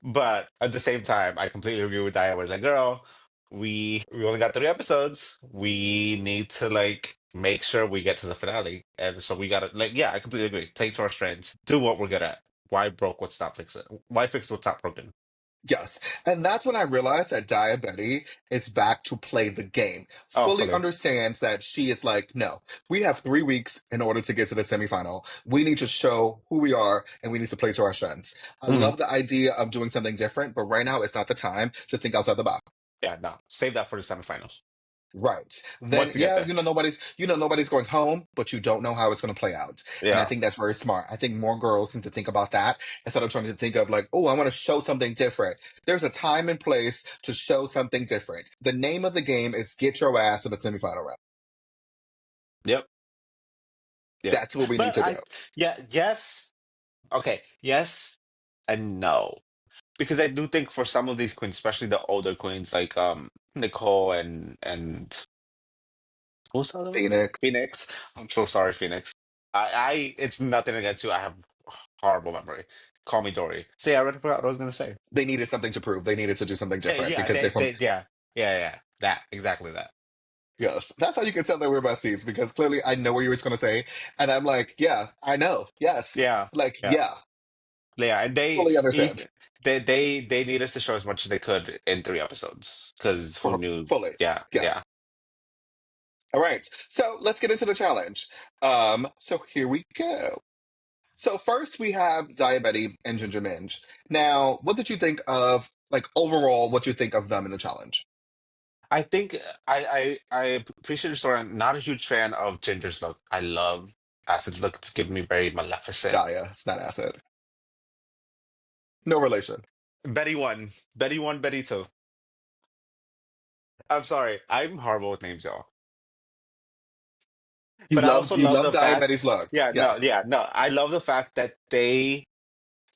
But at the same time, I completely agree with Diane. Was like, girl, we only got 3 episodes. We need to like make sure we get to the finale, and so we gotta like, yeah, I completely agree. Play to our strengths. Do what we're good at. Why broke? What's not fix it? Why fix what's not broken? Yes. And that's when I realized that Diabetti is back to play the game. Oh, Fully fully. understands that she is like, no, we have 3 weeks in order to get to the semifinal. We need to show who we are and we need to play to our strengths. I Mhm. love the idea of doing something different, but right now it's not the time to think outside the box. Yeah, no, save that for the semifinals. Right. Then Once you get yeah, there. nobody's going home, but you don't know how it's gonna play out. And I Yeah. think that's very smart. I think more girls need to think about that instead of trying to think of like, oh, I want to show something different. There's a time and place to show something different. The name of the game is get your ass to the semifinal round. Yep. Yep. That's what we need But to do. yeah, yes. Okay, yes and no. Because I do think for some of these queens, especially the older queens like Nicole and who's the other one? Phoenix. Phoenix. I'm so sorry, Phoenix. I it's nothing against you. I have horrible memory. Call me Dory. See, I already forgot what I was gonna say. They needed something to prove. They needed to do something Yeah, different yeah, because they're from yeah. That exactly that. yes. That's how you can tell that we're besties because clearly I know what you were gonna say. And I'm like, yeah, I know. Yes. Yeah, Like, yeah, yeah, yeah. And fully understand. they need us to show as much as they could in 3 episodes because who For knew? fully. Yeah, Yeah. yeah. All right. So let's get into the challenge. So here we go. So first we have Daya Betty and Ginger Minj. Now, what did you think of like overall? What you think of them in the challenge? I think I appreciate the story. I'm not a huge fan of Ginger's look. I love Acid's look. It's giving me very It's Maleficent. Daya. It's not acid. No relation. Betty one, Betty one, Betty two. I'm sorry, I'm horrible with names, y'all. But I also You love loved the Daya fact, Betty's look. yeah, Yes. no, yeah, no. I love the fact that they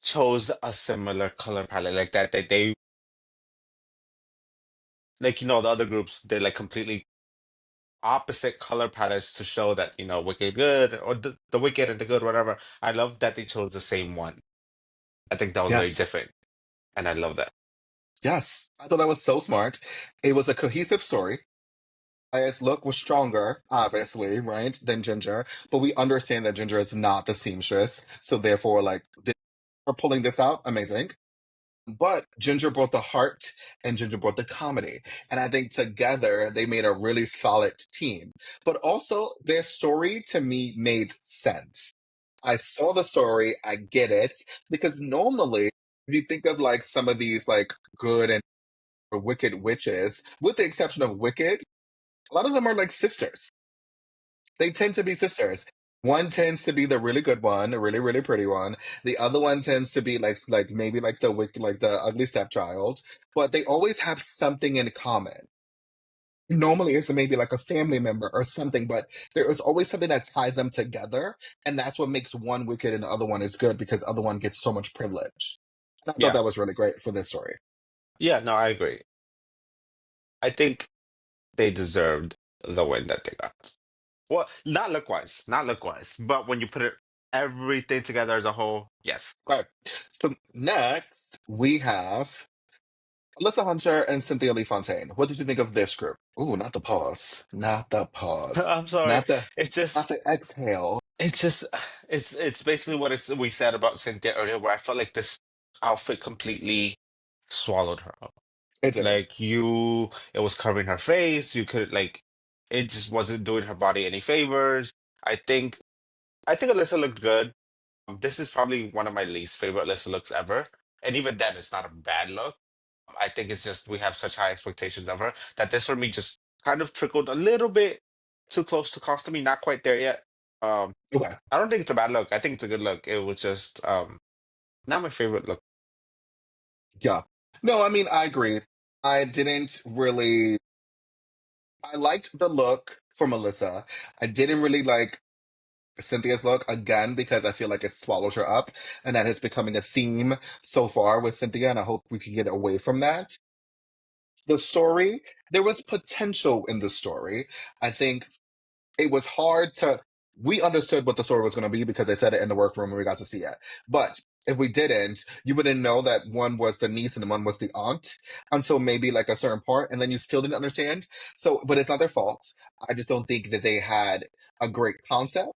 chose a similar color palette, like that. They like the other groups, they like completely opposite color palettes to show that Wicked good or the Wicked and the Good, whatever. I love that they chose the same one. I think that was very Yes. different, and I love that. Yes. I thought that was so smart. It was a cohesive story. Daya's look was stronger, obviously, right, than Ginger, but we understand that Ginger is not the seamstress, so therefore, like, we're pulling this out. Amazing. But Ginger brought the heart and Ginger brought the comedy. And I think together they made a really solid team. But also, their story to me made sense. I saw the story, I get it. Because normally, if you think of like some of these like good and wicked witches, with the exception of Wicked, a lot of them are like sisters. They tend to be sisters. One tends to be the really good one, a really, really pretty one. The other one tends to be like maybe like like the ugly stepchild. But they always have something in common. Normally it's maybe like a family member or something, but there is always something that ties them together, and that's what makes one wicked and the other one is good because the other one gets so much privilege. And I thought Yeah, that was really great for this story. yeah, no, I agree. I think they deserved the win that they got. Well, not look wise, not look wise, but when you put it everything together as a whole, yes. Okay. So next we have Alyssa Hunter and Cynthia Lee Fontaine. What did you think of this group? Ooh, not the pause. Not the pause. I'm sorry. Not the It's not just, the exhale. it's just, it's basically what we said about Cynthia earlier, where I felt like this outfit completely swallowed her up. It did. Like it was covering her face. You could like, it just wasn't doing her body any favors. I think, I think Alyssa looked good. This is probably one of my least favorite Alyssa looks ever, and even then, it's not a bad look. I think it's just we have such high expectations of her that this for me just kind of trickled a little bit too close to cost me. Not quite there yet. Um, Okay. I don't think it's a bad look. I think it's a good look. It was just not my favorite look. Yeah. No, I mean I agree. I didn't really I liked the look for Melissa. I didn't really like Cynthia's look again because I feel like it swallowed her up, and that is becoming a theme so far with Cynthia, and I hope we can get away from that. The story, there was potential in the story. I think it was hard to we understood what the story was going to be because they said it in the workroom and we got to see it. But if we didn't, you wouldn't know that one was the niece and one was the aunt until maybe like a certain part, and then you still didn't understand. So, but it's not their fault. I just don't think that they had a great concept.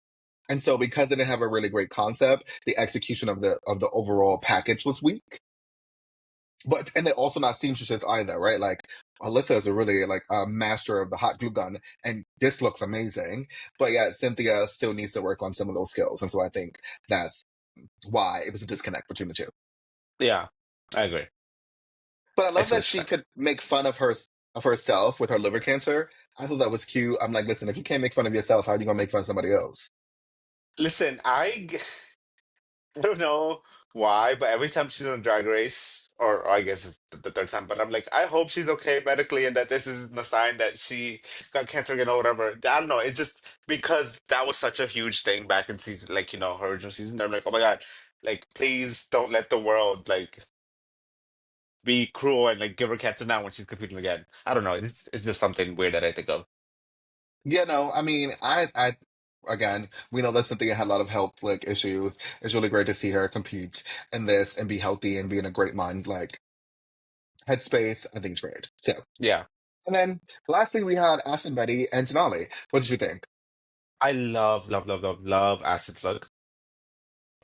And so because they didn't have a really great concept, the execution of the overall package was weak. But and they're also not seamstresses either, right? Like Alyssa is a really like a master of the hot glue gun, and this looks amazing. But yeah, Cynthia still needs to work on some of those skills, and so I think that's why it was a disconnect between the two. Yeah, I agree. But I I love see what that you're she saying. could make fun of herself with her liver cancer. I thought that was cute. I'm like, listen, if you can't make fun of yourself, how are you gonna make fun of somebody else? Listen, I don't know why, but every time she's on Drag Race, or I guess it's the third time, but I'm like, I hope she's okay medically and that this isn't a sign that she got cancer again or whatever. I don't know. It's just because that was such a huge thing back in season, like, her original season. I'm like, oh my God, like, please don't let the world, like, be cruel and, like, give her cancer now when she's competing again. I don't know. It's just something weird that I think of. Yeah, no, I mean, I again, we know that Cynthia had a lot of health like issues. It's really great to see her compete in this and be healthy and be in a great mind like headspace. I think it's great. So, Yeah. and then lastly, we had Aston Betty and Denali. What did you think? I love, love, love, love, love Acid Look.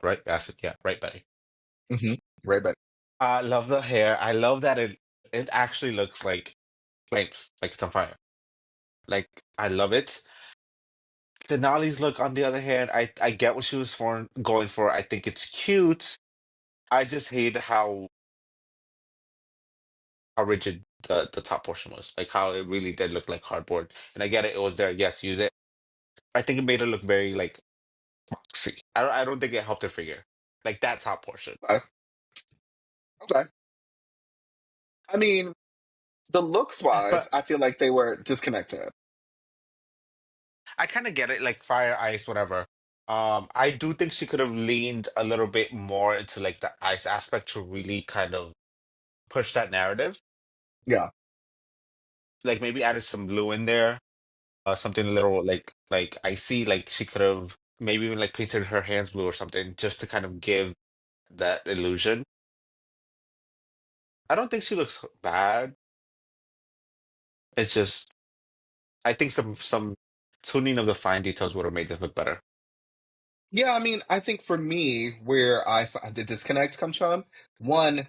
Right? Acid. Yeah. Right, Betty. Mm-hmm. Right, Betty. I love the hair. I love that it actually looks like flames, like it's on fire. Like I love it. Denali's look, on the other hand, I get what she was going for. I think it's cute. I just hate how rigid the top portion was, like how it really did look like cardboard. And I get it, it was there. Yes, you did. I think it made it look very like boxy. I don't think it helped her figure, like that top portion. Okay. Okay. I mean, the looks wise, But I feel like they were disconnected. I kind of get it, like fire, ice, whatever. I do think she could have leaned a little bit more into like the ice aspect to really kind of push that narrative. Yeah. Like maybe added some blue in there, something a little like icy. Like she could have maybe even like painted her hands blue or something just to kind of give that illusion. I don't think she looks bad. It's just I think some tuning of the fine details would have made this look better. Yeah, I mean, I think for me, where the disconnect comes from, one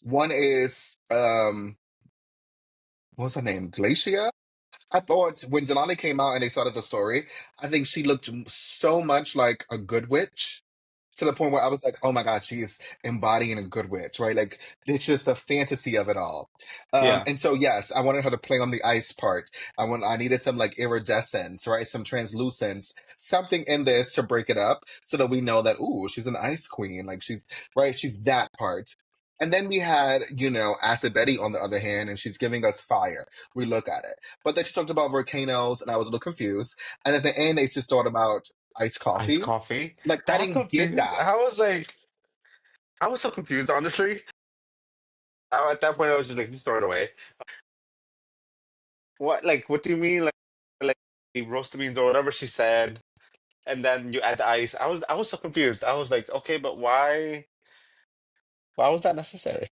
one is what's her name? Glacia? I thought when Delani came out and they started the story, I think she looked so much like a good witch to the point where I was like, oh my God, she's embodying a good witch, right? Like it's just the fantasy of it all. Yeah, And so yes, I wanted her to play on the ice part. I needed some like iridescence, right? Some translucence, something in this to break it up so that we know that ooh, she's an ice queen. Like she's right, she's that part. And then we had, Acid Betty on the other hand, and she's giving us fire. We look at it. But then she talked about volcanoes, and I was a little confused. And at the end, they just thought about iced iced coffee. coffee. Like, I That didn't get confused. that. I was so confused, honestly. At that point, I was just like, just throw it away. What, like, what do you mean? Like roast beans or whatever she said, and then you add the ice. I was so confused. I was like, okay, but why? Why was that necessary?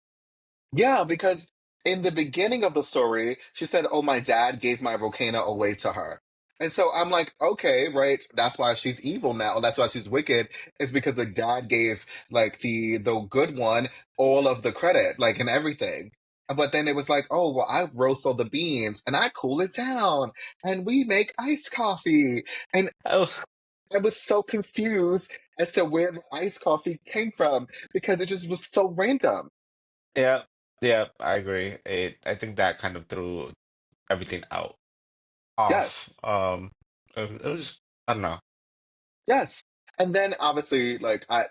Yeah, because in the beginning of the story, she said, oh, my dad gave my volcano away to her. And so I'm like, okay, right. That's why she's evil now. That's why she's wicked. Is because the dad gave like the good one all of the credit, like and everything. But then it was like, oh well, I roast all the beans and I cool it down and we make iced coffee. And Oh, I was so confused as to where the iced coffee came from because it just was so random. yeah, yeah, I agree. I think that kind of threw everything out Yes. off. It was, I don't know. Yes. And then obviously, like I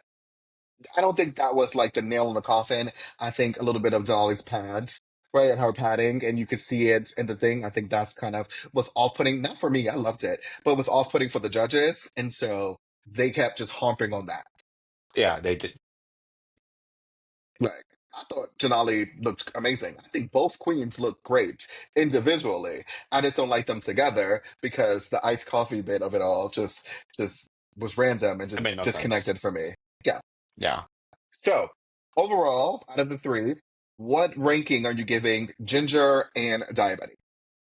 don't think that was like the nail in the coffin. I think a little bit of Dolly's pads, right, and her padding, and you could see it in the thing. I think that's kind of was off-putting. Not for me, I loved it, but it was off-putting for the judges, and so they kept just harping on that. Yeah, they did. Like I thought Janali looked amazing. I think both queens look great individually. I just don't like them together because the iced coffee bit of it all just was random and It just made no sense. disconnected for me. Yeah. Yeah. So, overall, out of the three, what ranking are you giving Ginger and Daya Betty?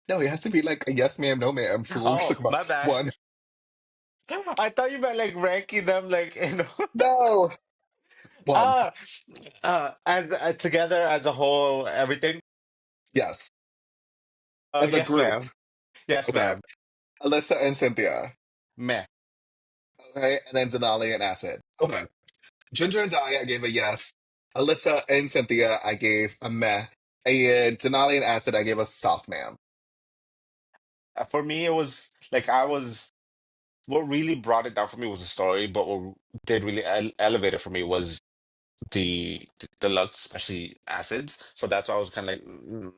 No, it has to be like a yes ma'am, no ma'am. Fool. We Oh, talk about my bad. one. I thought you meant like ranking them like No, one. ah as together as a whole, everything. Yes, as a Yes, group. ma'am. Yes, Okay. ma'am. Alyssa and Cynthia. Meh. Okay, and then Denali and Acid. Okay. Ginger and Daya, I gave a yes. Alyssa and Cynthia, I gave a meh. And Denali and Acid, I gave a soft ma'am. For me, it was like I was. What really brought it down for me was the story, but what did really elevate it for me was the looks, especially acids. So that's why I was kind of like,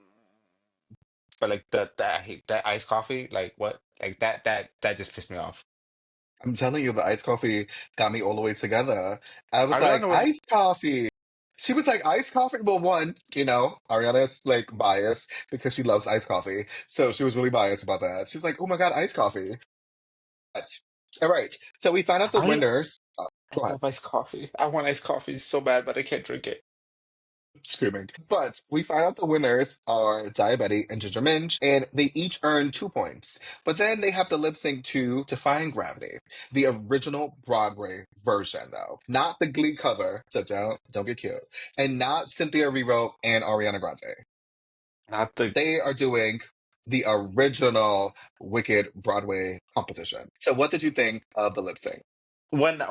but like that I hate that iced coffee, like what, like that just pissed me off. I'm telling you, the iced coffee got me all the way together. I was like, Ariana was iced coffee. She was like, iced coffee. Well, one, Ariana's like biased because she loves iced coffee. So she was really biased about that. She's like, oh my God, iced coffee. But, all right. So we found out the I winners. I Go on, love iced coffee. I want iced coffee so bad, but I can't drink it. screaming. But we find out the winners are Diabetti and Ginger Minj, and they each earn 2 points. But then they have to lip sync to Defying Gravity, the original Broadway version, though, not the Glee cover. So don't get cute, and not Cynthia Erivo and Ariana Grande. Not the They are doing. the original Wicked Broadway composition. So, what did you think of the lip sync? When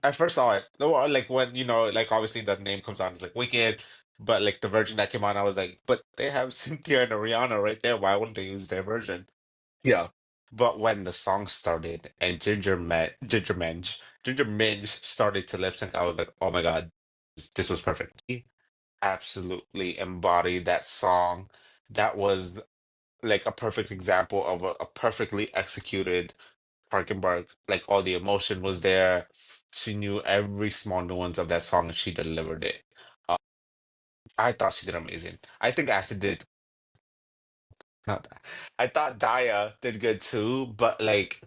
I first saw it, or like when like obviously the name comes on, it's like Wicked, but like the version that came on, I was like, but they have Cynthia and Ariana right there. Why wouldn't they use their version? Yeah, But when the song started and Ginger Minj started to lip sync, I was like, oh my God, this was perfect. He absolutely embodied that song. That was like a perfect example of a perfectly executed Parkenberg. Like all the emotion was there. She knew every small nuance of that song and she delivered it. Uh, I thought she did amazing. I think Acid did not bad. I thought Daya did good too, but like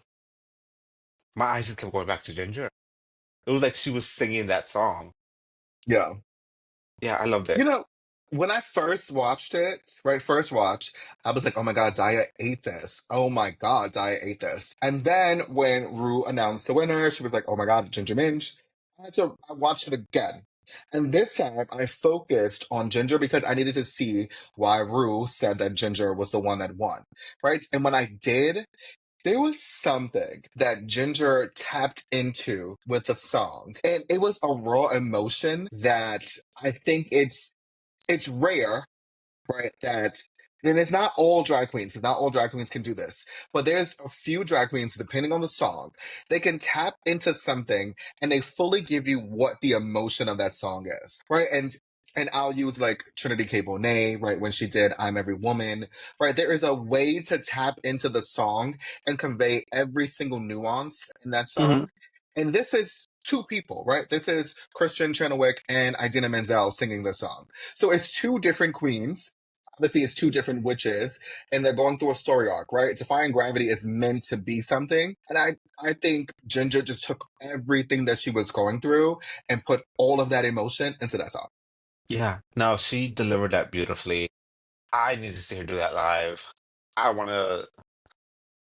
my eyes just kept going back to Ginger. It was like she was singing that song. yeah. Yeah, I loved You it. know, when I first watched it, right, first watch, I was like, oh my God, Daya ate this. Oh my God, Daya ate this. And then when Rue announced the winner, she was like, oh my God, Ginger Minj. I watched it again. And this time I focused on Ginger because I needed to see why Rue said that Ginger was the one that won, right? And when I did, there was something that Ginger tapped into with the song. And it was a raw emotion that I think it's rare, right? That and it's not all drag queens, because not all drag queens can do this. But there's a few drag queens, depending on the song, they can tap into something and they fully give you what the emotion of that song is, right? And I'll use like Trinity K. Bonet, right? When she did I'm Every Woman, right? There is a way to tap into the song and convey every single nuance in that Hmm. song. And this is two people, right? This is Christian Chenoweth and Idina Menzel singing the song. So it's two different queens. Obviously, it's two different witches, and they're going through a story arc, right? Defying Gravity is meant to be something, and I think Ginger just took everything that she was going through and put all of that emotion into that song. Yeah, no, she delivered that beautifully. I need to see her do that live. I want to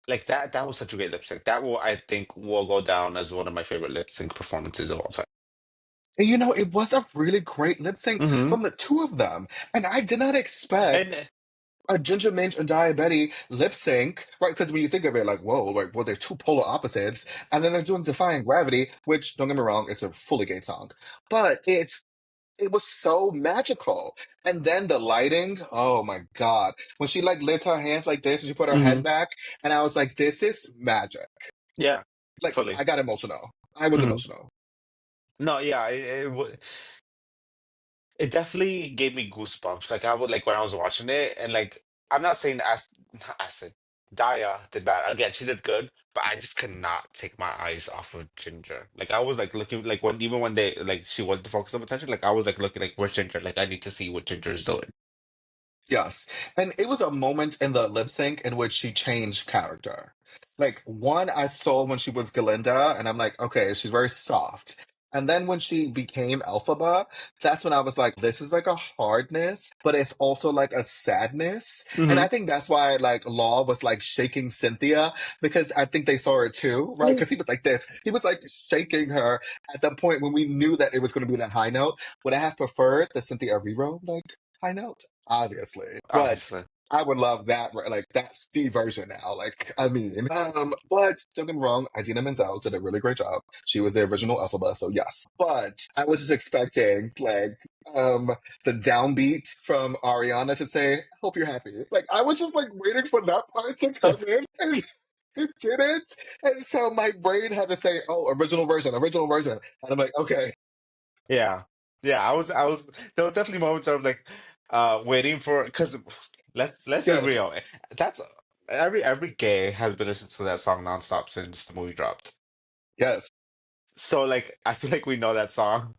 like that. That was such a great lip sync. That will, I think, will go down as one of my favorite lip sync performances of all time. And it was a really great lip sync Hmm. from the two of them, and I did not expect And a Ginger Minj and Daya Betty lip sync, right? Because when you think of it, like, whoa, like, well, they're two polar opposites, and then they're doing Defying Gravity, which, don't get me wrong, it's a fully gay song, but it was so magical. And then the lighting, oh my God. When she like lit her hands like this and she put her head hmm back, and I was like, this is magic. yeah, Like, fully. I got emotional. I was Hmm. emotional. No, yeah, it definitely gave me goosebumps. Like I would like when I was watching it, and like I'm not saying not Acid, Daya did bad. Again, she did good, but I just could not take my eyes off of Ginger. Like I was like looking like when even when they like she was the focus of attention, like I was like looking like where's Ginger? Like I need to see what Ginger's doing. Yes. And it was a moment in the lip sync in which she changed character. Like, one I saw when she was Galinda, and I'm like, okay, she's very soft. And then when she became Elphaba, that's when I was like, this is like a hardness, but it's also like a sadness. And I Hmm. think that's why like Law was like shaking Cynthia, because I think they saw it too, right? Because he was like this. He was like shaking her at the point when we knew that it was going to be that high note. Would I have preferred the Cynthia Erivo like high note? Obviously. But Obviously. I would love that, right? Like that's the version now. Like, I mean, but don't get me wrong, Idina Menzel did a really great job. She was the original Elphaba, so yes. But I was just expecting like the downbeat from Ariana to say, I hope you're happy. Like I was just like waiting for that part to come in and it didn't. And so my brain had to say, oh, original version, original version. And I'm like, okay, Yeah. Yeah, I was there was definitely moments where I'm like waiting for because let's be yes, real. That's every gay has been listening to that song nonstop since the movie dropped. yes, So like I feel like we know that song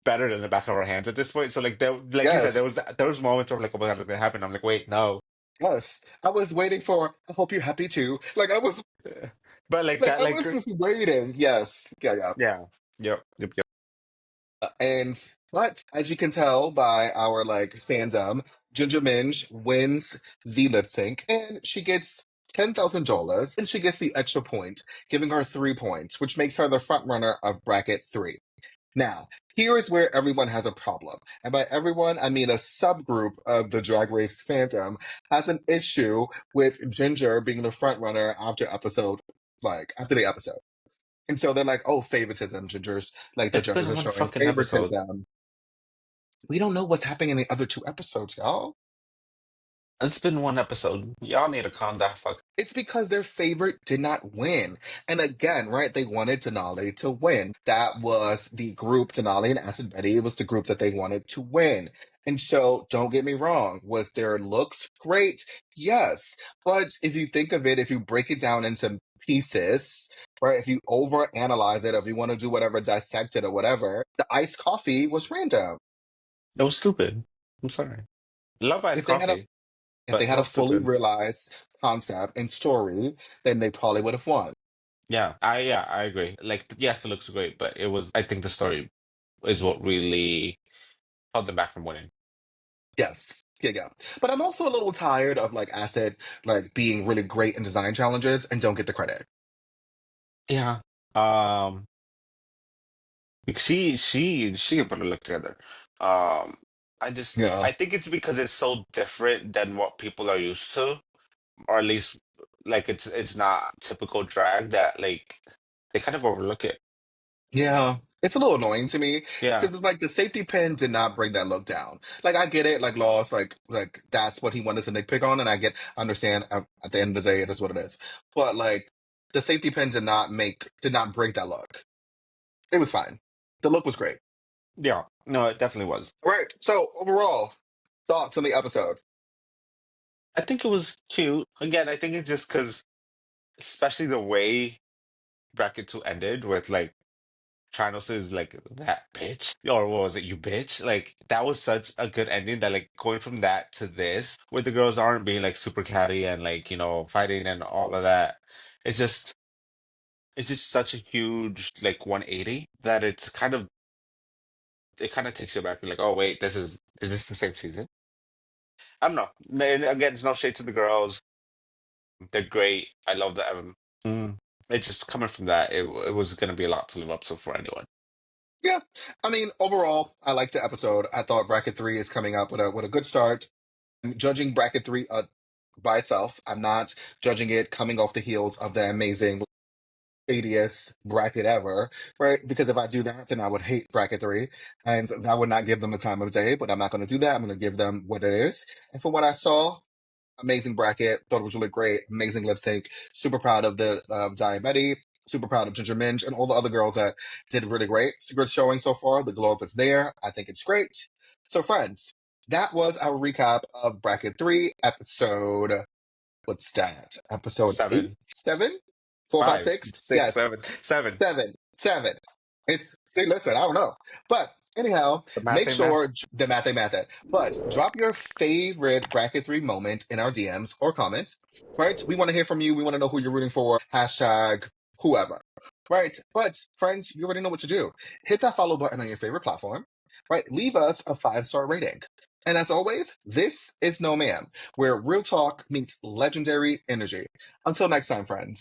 better than the back of our hands at this point. So like there like you said, yes. there was moments where I'm like, oh my God, it's gonna happen. I'm like, wait, no. Yes, I was waiting for. I hope you're happy too. But like Like that I like was just waiting. Yes, yeah, yeah. yeah. Yep. And but as you can tell by our like fandom, Ginger Minj wins the lip sync, and she gets $10,000, and she gets the extra point, giving her 3 points, which makes her the front runner of bracket three. Now, here is where everyone has a problem. And by everyone, I mean a subgroup of the Drag Race fandom has an issue with Ginger being the front runner after the episode. And so they're like, oh, favoritism. Ginger's like the It's judges been are one showing fucking episode. favoritism. We don't know what's happening in the other two episodes, y'all. It's been one episode. Y'all need to calm down. Fuck. It's because their favorite did not win. And again, right, they wanted Denali to win. That was the group, Denali and Acid Betty. It was the group that they wanted to win. And so, don't get me wrong, was their looks great? Yes. But if you think of it, if you break it down into pieces, right, if you overanalyze it, if you want to do whatever, dissect it or whatever, the iced coffee was random. It was stupid. I'm sorry. Love iced If they had a coffee, if they but had that a was fully stupid. realized concept and story, then they probably would have won. Yeah, I agree. Like, yes, it looks great, but it was. I think the story is what really held them back from winning. Yes. Yeah, yeah. But I'm also a little tired of like Acid like being really great in design challenges and don't get the credit. Yeah. Um, because she can put a look together. Yeah. I think it's because it's so different than what people are used to, or at least like it's not typical drag that like they kind of overlook it. Yeah. It's a little annoying to me Yeah. because like the safety pin did not bring that look down. Like I get it, like Lost, like that's what he wanted to nitpick on, and understand at the end of the day it is what it is. But like the safety pin did not break that look. It was fine. The look was great. Yeah. No, it definitely was. All right. So overall, thoughts on the episode. I think it was cute. Again, I think it's just because, especially the way bracket two ended with like Trinos's like that bitch, or what was it, you bitch? Like that was such a good ending that like going from that to this, where the girls aren't being like super catty and like fighting and all of that. It's just it's just such a huge like 180 that it kind of takes you back. You're like, oh wait, is this the same season? I don't know. And again, it's no shade to the girls. They're great. I love them. It's just coming from that. It was going to be a lot to live up to for anyone. Yeah, I mean, overall, I liked the episode. I thought bracket three is coming up with a good start. I'm judging bracket three by itself. I'm not judging it coming off the heels of the amazing shadiest bracket ever, right? Because if I do that, then I would hate bracket three, and that would not give them the time of day. But I'm not going to do that. I'm going to give them what it is. And from what I saw, amazing bracket. Thought it was really great. Amazing lip sync. Super proud of the Daya Betty. Super proud of Ginger Minj and all the other girls that did really great. It's a good showing so far. The glow up is there. I think it's great. So, friends, that was our recap of bracket three, episode. What's that? Episode eight, Seven, seven, four, five, five, six. six, Yes, seven, seven. seven, seven. It's see, listen, I don't know, but anyhow, The math make ain't math. sure the math ain't math it. But drop your favorite bracket three moment in our DMs or comments. Right, we want to hear from you. We want to know who you're rooting for. Hashtag whoever. Right, but friends, you already know what to do. Hit that follow button on your favorite platform. Right, leave us a 5-star rating. And as always, this is No Ma'am, where real talk meets legendary energy. Until next time, friends.